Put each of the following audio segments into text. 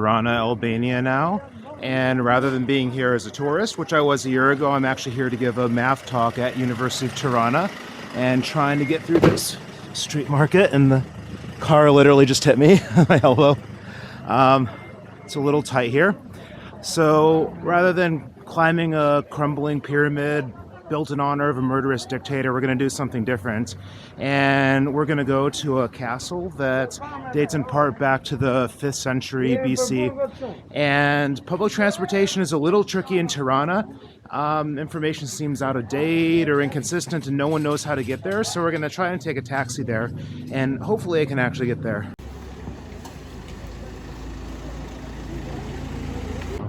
Tirana, Albania now. And rather than being here as a tourist, which I was a year ago, I'm actually here to give a math talk at University of Tirana and trying to get through this street market, and the car literally just hit me, my elbow. It's a little tight here. So rather than climbing a crumbling pyramid built in honor of a murderous dictator, we're going to do something different. And we're going to go to a castle that dates in part back to the 5th century BC. And public transportation is a little tricky in Tirana. Information seems out of date or inconsistent and no one knows how to get there. So we're going to try and take a taxi there, and hopefully I can actually get there.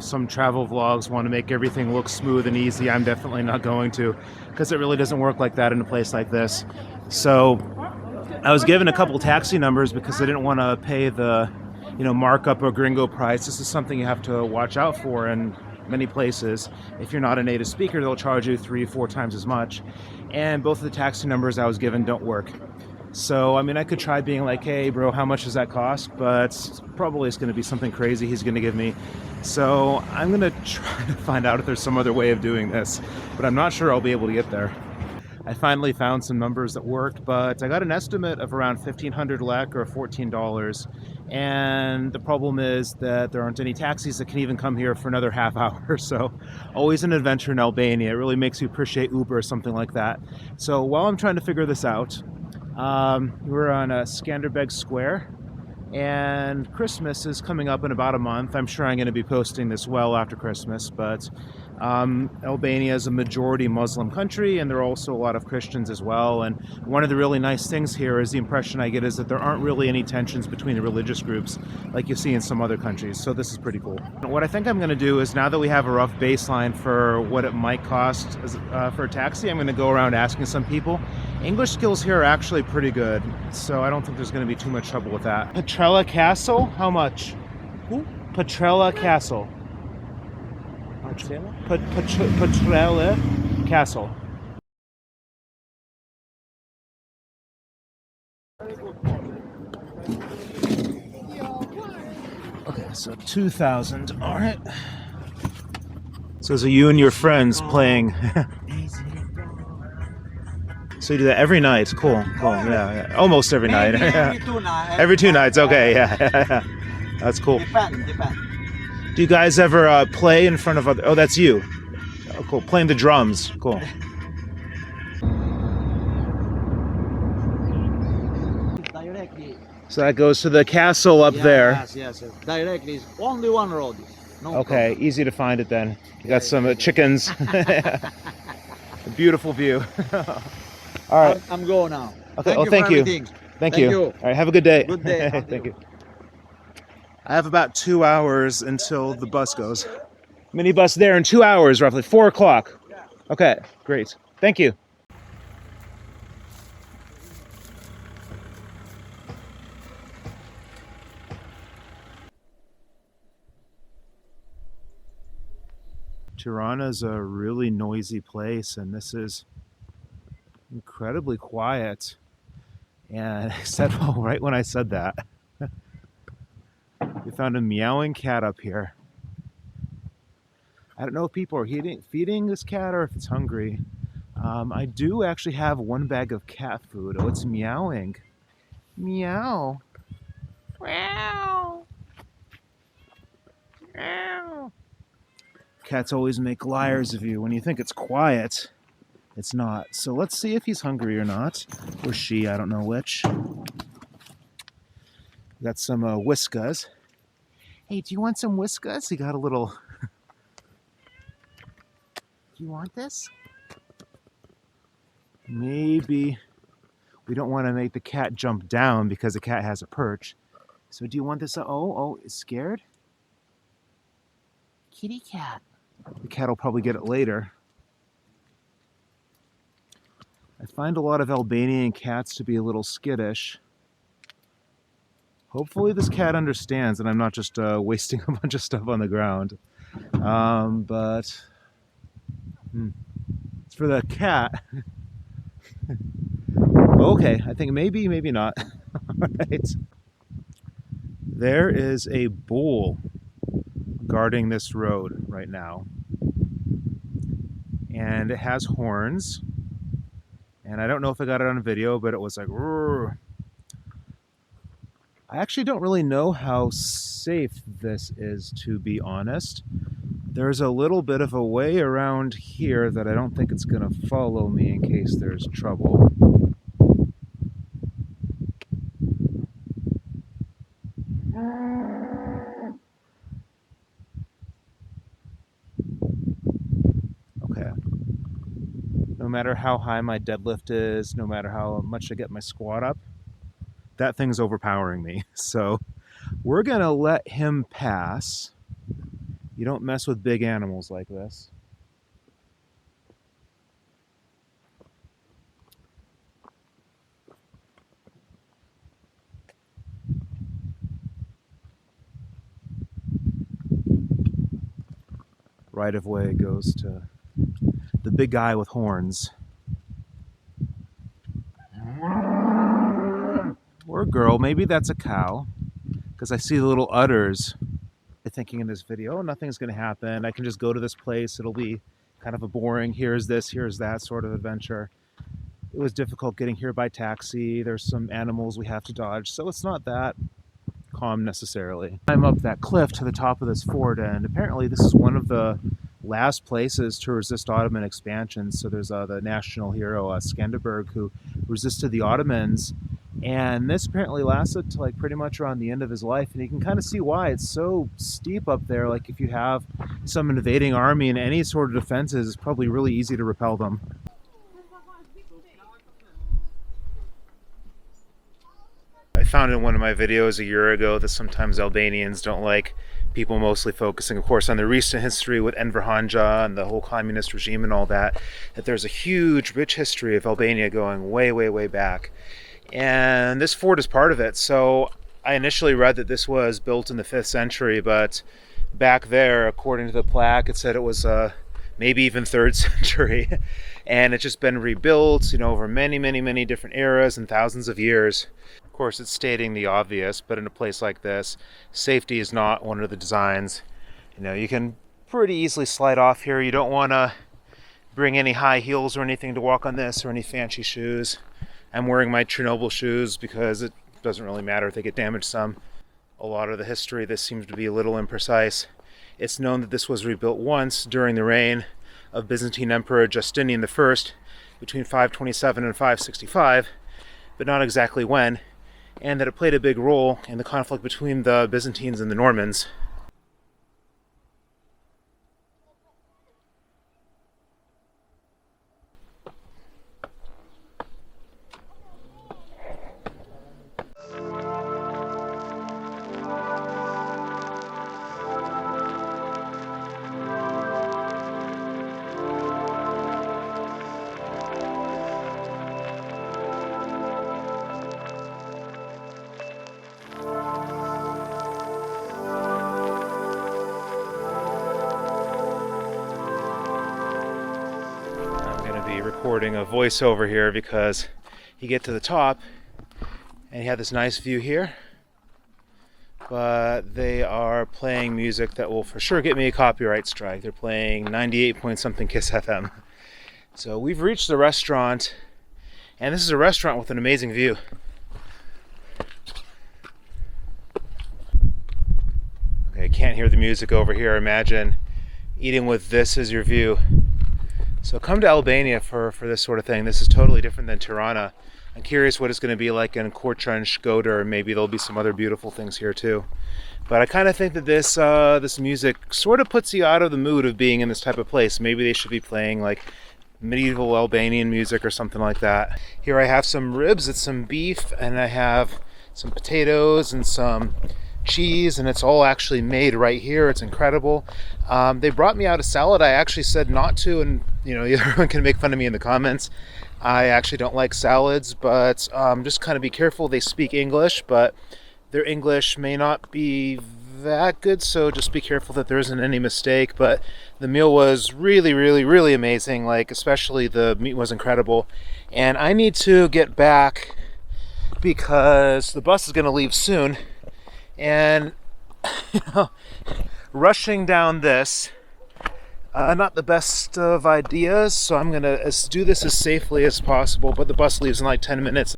Some travel vlogs want to make everything look smooth and easy. I'm definitely not going to, because it really doesn't work like that in a place like this. So I was given a couple taxi numbers because I didn't want to pay the, markup or gringo price. This is something you have to watch out for in many places. If you're not a native speaker, they'll charge you 3-4 times as much. And both of the taxi numbers I was given don't work. So, I could try being like, hey, bro, how much does that cost? But probably it's going to be something crazy he's going to give me. So I'm going to try to find out if there's some other way of doing this. But I'm not sure I'll be able to get there. I finally found some numbers that worked, but I got an estimate of around 1,500 lek or $14. And the problem is that there aren't any taxis that can even come here for another half hour. So always an adventure in Albania. It really makes you appreciate Uber or something like that. So while I'm trying to figure this out, we're on a Skanderbeg Square, and Christmas is coming up in about a month. I'm sure I'm going to be posting this well after Christmas, but Albania is a majority Muslim country, and there are also a lot of Christians as well. And one of the really nice things here is the impression I get is that there aren't really any tensions between the religious groups like you see in some other countries. So this is pretty cool. What I think I'm going to do is, now that we have a rough baseline for what it might cost for a taxi, I'm going to go around asking some people. English skills here are actually pretty good, so I don't think there's going to be too much trouble with that. Petrelë Castle? How much? Who? Petrelë Castle. Petrelë Castle. Okay, so 2,000. All right. So is it you and your friends playing? So you do that every night? Cool, cool. Yeah. Almost every night. Every 2 nights. Okay, yeah. That's cool. Depend. Do you guys ever play in front of other? Oh, that's you. Oh, cool. Playing the drums. Cool. Directly. So that goes to the castle up there. Yes. Directly is only one road. No Okay, problem. easy to find it then. You got some chickens. A beautiful view. All right. I'm going now. Okay. Thank you. Thank you. All right. Have a good day. Good day. Thank you. I have about 2 hours until the bus goes. Minibus there in 2 hours, roughly 4 o'clock. Okay, great. Thank you. Tirana is a really noisy place, and this is incredibly quiet. And I said, well, right when I said that, we found a meowing cat up here. I don't know if people are feeding this cat or if it's hungry. I do actually have 1 bag of cat food. Oh, it's meowing. Meow. Meow. Meow. Cats always make liars of you. When you think it's quiet, it's not. So let's see if he's hungry or not. Or she, I don't know which. Got some Whiskas. Hey, do you want some Whiskas? He got a little... Do you want this? Maybe we don't want to make the cat jump down because the cat has a perch. So do you want this? Oh, it's scared? Kitty cat. The cat will probably get it later. I find a lot of Albanian cats to be a little skittish. Hopefully this cat understands and I'm not just wasting a bunch of stuff on the ground. But it's for the cat. Okay, I think maybe not. All right. There is a bowl guarding this road right now. And it has horns. And I don't know if I got it on video, but it was like, roar. I actually don't really know how safe this is, to be honest. There's a little bit of a way around here that I don't think it's going to follow me in case there's trouble. Okay. No matter how high my deadlift is, no matter how much I get my squat up, that thing's overpowering me. So we're going to let him pass. You don't mess with big animals like this. Right of way goes to the big guy with horns. Or a girl, maybe that's a cow, because I see the little udders. Thinking in this video, oh, nothing's going to happen. I can just go to this place. It'll be kind of a boring, here's this, here's that sort of adventure. It was difficult getting here by taxi. There's some animals we have to dodge, so it's not that calm necessarily. I'm up that cliff to the top of this fort, and apparently this is one of the last places to resist Ottoman expansion. So there's the national hero Skanderberg, who resisted the Ottomans, and this apparently lasted to like pretty much around the end of his life. And you can kind of see why it's so steep up there. Like if you have some invading army and any sort of defenses, it's probably really easy to repel them. I found in one of my videos a year ago that sometimes Albanians don't like people mostly focusing, of course, on the recent history with Enver Hoxha and the whole communist regime and all that, that there's a huge, rich history of Albania going way, way, way back. And this fort is part of it. So I initially read that this was built in the 5th century, but back there, according to the plaque, it said it was maybe even 3rd century. And it's just been rebuilt, you know, over many, many, many different eras and thousands of years. Of course, it's stating the obvious, but in a place like this, safety is not one of the designs. You know, you can pretty easily slide off here. You don't want to bring any high heels or anything to walk on this, or any fancy shoes. I'm wearing my Chernobyl shoes because it doesn't really matter if they get damaged some. A lot of the history, this seems to be a little imprecise. It's known that this was rebuilt once during the reign of Byzantine Emperor Justinian I between 527 and 565, but not exactly when, and that it played a big role in the conflict between the Byzantines and the Normans. Recording a voiceover here because you get to the top and you have this nice view here, but they are playing music that will for sure get me a copyright strike. They're playing 98 point something Kiss FM. So we've reached the restaurant, and this is a restaurant with an amazing view. Okay, can't hear the music over here. Imagine eating with this as your view. So come to Albania for this sort of thing. This is totally different than Tirana. I'm curious what it's going to be like in Korçë and Shkodër, or maybe there'll be some other beautiful things here too. But I kind of think that this music sort of puts you out of the mood of being in this type of place. Maybe they should be playing like medieval Albanian music or something like that. Here I have some ribs, it's some beef, and I have some potatoes and some cheese, and it's all actually made right here. It's incredible. They brought me out a salad. I actually said not to, and you know, everyone can make fun of me in the comments. I actually don't like salads, but just kind of be careful. They speak English, but their English may not be that good, so just be careful that there isn't any mistake. But the meal was really, really, really amazing. Like, especially the meat was incredible. And I need to get back because the bus is going to leave soon. And you know, rushing down this. Not the best of ideas, so I'm gonna do this as safely as possible, but the bus leaves in like 10 minutes.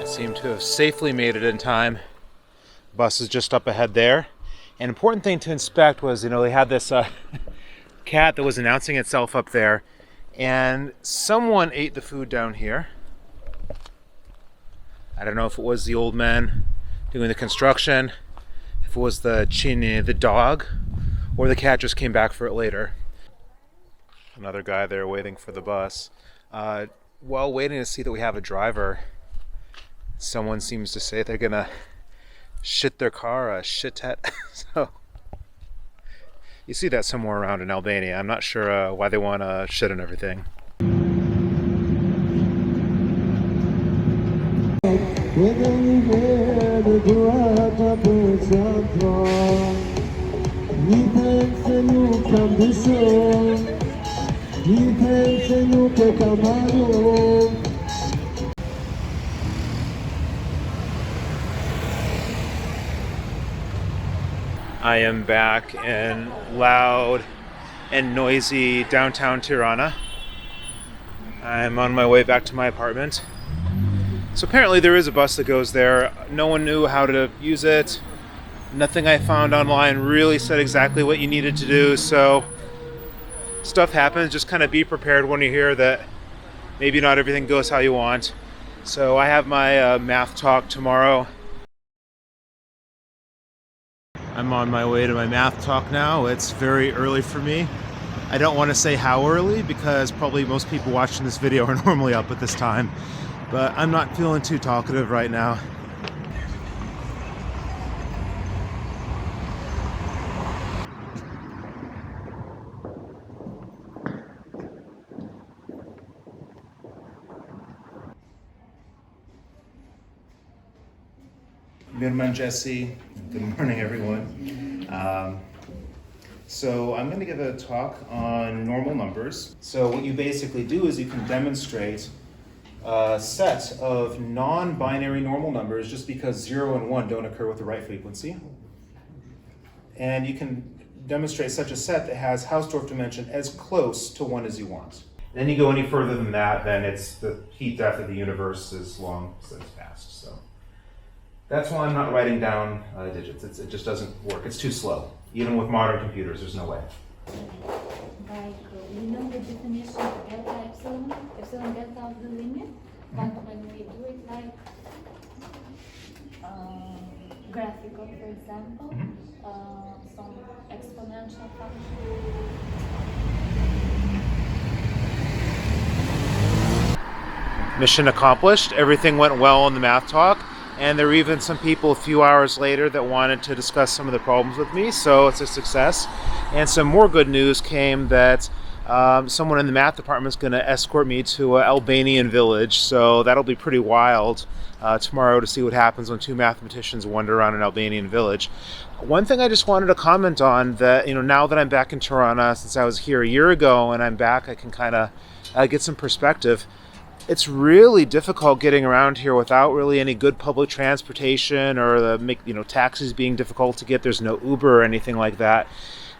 Seem to have safely made it in time. Bus is just up ahead there. An important thing to inspect was, they had this cat that was announcing itself up there, and someone ate the food down here. I don't know if it was the old man doing the construction, if it was the chini, the dog, or the cat just came back for it later. Another guy there waiting for the bus. While waiting to see that we have a driver, someone seems to say they're gonna shit their car a shitet. So you see that somewhere around in Albania. I'm not sure why they want to shit on everything. I am back in loud and noisy downtown Tirana. I'm on my way back to my apartment. So apparently there is a bus that goes there. No one knew how to use it. Nothing I found online really said exactly what you needed to do. So stuff happens. Just kind of be prepared when you hear that maybe not everything goes how you want. So I have my math talk tomorrow. I'm on my way to my math talk now. It's very early for me. I don't want to say how early because probably most people watching this video are normally up at this time, but I'm not feeling too talkative right now. Mirman Jesse. Good morning, everyone. So I'm going to give a talk on normal numbers. So what you basically do is you can demonstrate a set of non-binary normal numbers just because 0 and 1 don't occur with the right frequency. And you can demonstrate such a set that has Hausdorff dimension as close to 1 as you want. Then you go any further than that, then it's the heat death of the universe is long since passed. So that's why I'm not writing down digits. It just doesn't work. It's too slow. Even with modern computers, there's no way. Like, you know the definition of delta epsilon? Epsilon delta of the limit? But when we do it like graphical, for example, some exponential function. Mission accomplished. Everything went well in the math talk. And there were even some people a few hours later that wanted to discuss some of the problems with me, so it's a success. And some more good news came that someone in the math department is going to escort me to an Albanian village, so that'll be pretty wild tomorrow to see what happens when two mathematicians wander around an Albanian village. One thing I just wanted to comment on that, now that I'm back in Tirana, since I was here a year ago and I'm back, I can kind of get some perspective. It's really difficult getting around here without really any good public transportation or taxis being difficult to get. There's no Uber or anything like that.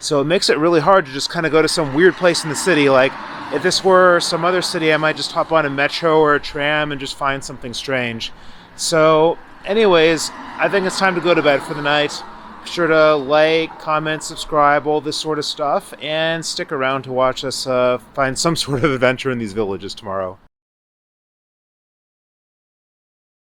So it makes it really hard to just kind of go to some weird place in the city. Like if this were some other city, I might just hop on a metro or a tram and just find something strange. So anyways, I think it's time to go to bed for the night. Be sure to like, comment, subscribe, all this sort of stuff, and stick around to watch us find some sort of adventure in these villages tomorrow.